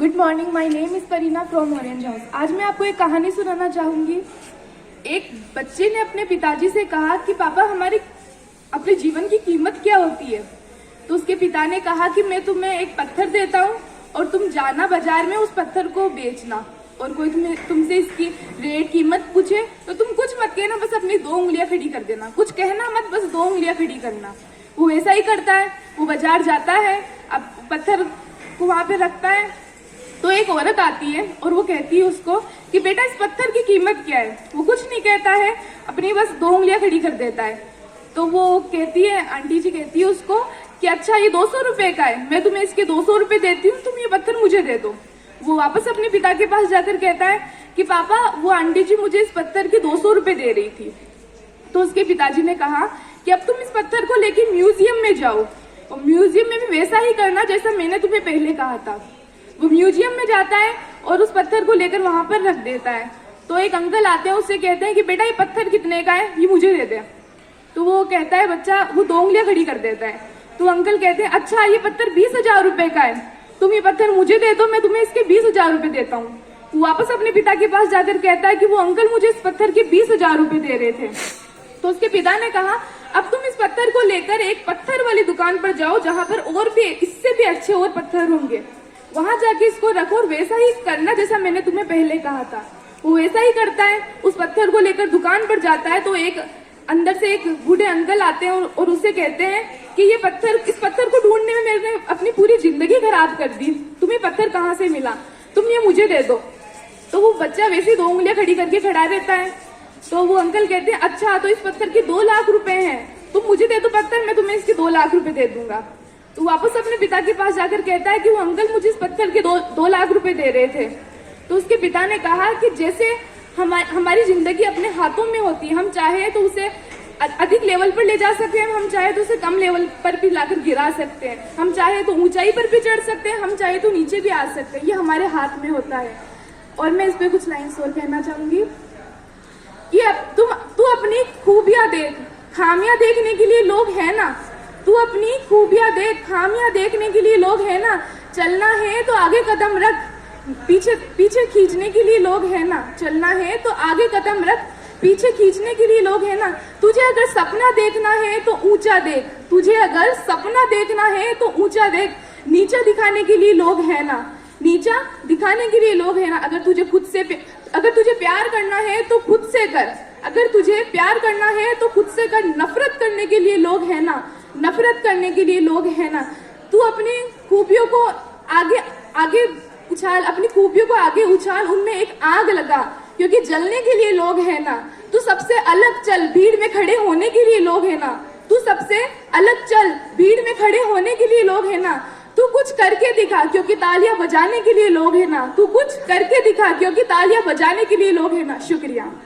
Good morning, my name is Parina from orange house. आज मैं आपको एक कहानी सुनाना चाहूंगी। एक बच्चे ने अपने पिताजी से कहा कि पापा हमारे अपने जीवन की कीमत क्या होती है। तो उसके पिता ने कहा कि मैं तुम्हें एक पत्थर देता हूँ और तुम जाना बाजार में उस पत्थर को बेचना, और कोई तुमसे इसकी रेट कीमत पूछे तो तुम कुछ मत कहना, बस अपनी 2 उंगलियां खड़ी कर देना, कुछ कहना मत, बस 2 उंगलियां खड़ी करना। वो वैसा ही करता है। वो बाजार जाता है, अब पत्थर को वहां पे रखता है तो एक औरत आती है और वो कहती है उसको कि बेटा इस पत्थर की कीमत क्या है। वो कुछ नहीं कहता है, अपनी बस 2 उंगलियां खड़ी कर देता है। तो वो कहती है, आंटी जी कहती है उसको कि अच्छा ये 200 रुपए का है, मैं तुम्हें इसके 200 रुपए देती हूँ, तुम ये पत्थर मुझे दे दो। वो वापस अपने पिता के पास जाकर कहता है कि पापा वो आंटी जी मुझे इस पत्थर के 200 रुपए दे रही थी। तो उसके पिताजी ने कहा कि अब तुम इस पत्थर को लेकर म्यूजियम में जाओ, और म्यूजियम में भी वैसा ही करना जैसा मैंने तुम्हें पहले कहा था। वो म्यूजियम में जाता है और उस पत्थर को लेकर वहां पर रख देता है। तो एक अंकल आते हैं, उससे कहते हैं कि बेटा ये पत्थर कितने का है, ये मुझे दे दे। तो वो कहता है बच्चा, वो 2 उंगलियां खड़ी कर देता है। तो अंकल कहते हैं अच्छा ये पत्थर 20,000 रुपए का है, तुम ये पत्थर मुझे दे दो, मैं तुम्हें इसके 20,000 रुपए देता हूँ। वो वापस अपने पिता के पास जाकर कहता है कि वो अंकल मुझे इस पत्थर के 20,000 रुपए दे रहे थे। तो उसके पिता ने कहा अब तुम इस पत्थर को लेकर एक पत्थर वाली दुकान पर जाओ जहां पर और भी इससे भी अच्छे और पत्थर होंगे, वहां जाके इसको रखो और वैसा ही करना जैसा मैंने तुम्हें पहले कहा था। वो वैसा ही करता है, उस पत्थर को लेकर दुकान पर जाता है। तो एक अंदर से एक बूढ़े अंकल आते हैं और उससे कहते हैं कि इस पत्थर को ढूंढने में मैंने अपनी पूरी जिंदगी खराब कर दी, तुम्हें पत्थर कहाँ से मिला, तुम ये मुझे दे दो। तो वो बच्चा वैसे 2 उंगलियां खड़ी करके खड़ा रहता है। तो वो अंकल कहते हैं अच्छा तो इस पत्थर के 2 लाख रुपए हैं, तुम मुझे दे दो पत्थर, मैं तुम्हें इसके 2 लाख रुपए दे दूंगा। तो वापस अपने पिता के पास जाकर कहता है कि वो अंकल मुझे इस पत्थर के 2 लाख रुपए दे रहे थे। तो उसके पिता ने कहा कि जैसे हमारी जिंदगी अपने हाथों में होती है, हम चाहे तो उसे अधिक लेवल पर ले जा सकते हैं, हम चाहे तो उसे कम लेवल पर भी लाकर गिरा सकते हैं, हम चाहे तो ऊंचाई पर भी चढ़ सकते हैं, हम चाहे तो नीचे भी आ सकते हैं, ये हमारे हाथ में होता है। और मैं इस पे कुछ लाइन्स और कहना चाहूंगी कि अब तू अपनी खूबियां देख, खामियां देखने के लिए लोग हैं ना, तू अपनी खूबियां देख, खामियां देखने के लिए लोग हैं ना, चलना है तो आगे कदम रख, पीछे खींचने के लिए लोग हैं ना, चलना है तो आगे कदम रख, पीछे खींचने के लिए लोग हैं ना। तुझे अगर सपना देखना है तो ऊंचा देख, तुझे अगर सपना देखना है तो ऊंचा देख, नीचा दिखाने के लिए लोग हैं ना, नीचा दिखाने के लिए लोग हैं ना। अगर तुझे प्यार करना है तो खुद से कर, अगर तुझे प्यार करना है तो खुद से कर, नफरत करने के लिए लोग हैं ना, नफरत करने के लिए लोग हैं ना। तू अपनी खूबियों को आगे उछाल, अपनी खूबियों को आगे उछाल, उनमें एक आग लगा, क्योंकि जलने के लिए लोग हैं ना। तू सबसे अलग चल, भीड़ में खड़े होने के लिए लोग हैं ना, तू सबसे अलग चल, भीड़ में खड़े होने के लिए लोग हैं ना। तू कुछ करके दिखा, क्योंकि तालियां बजाने के लिए लोग हैं ना, तू कुछ करके दिखा, क्योंकि तालियां बजाने के लिए लोग हैं ना। शुक्रिया।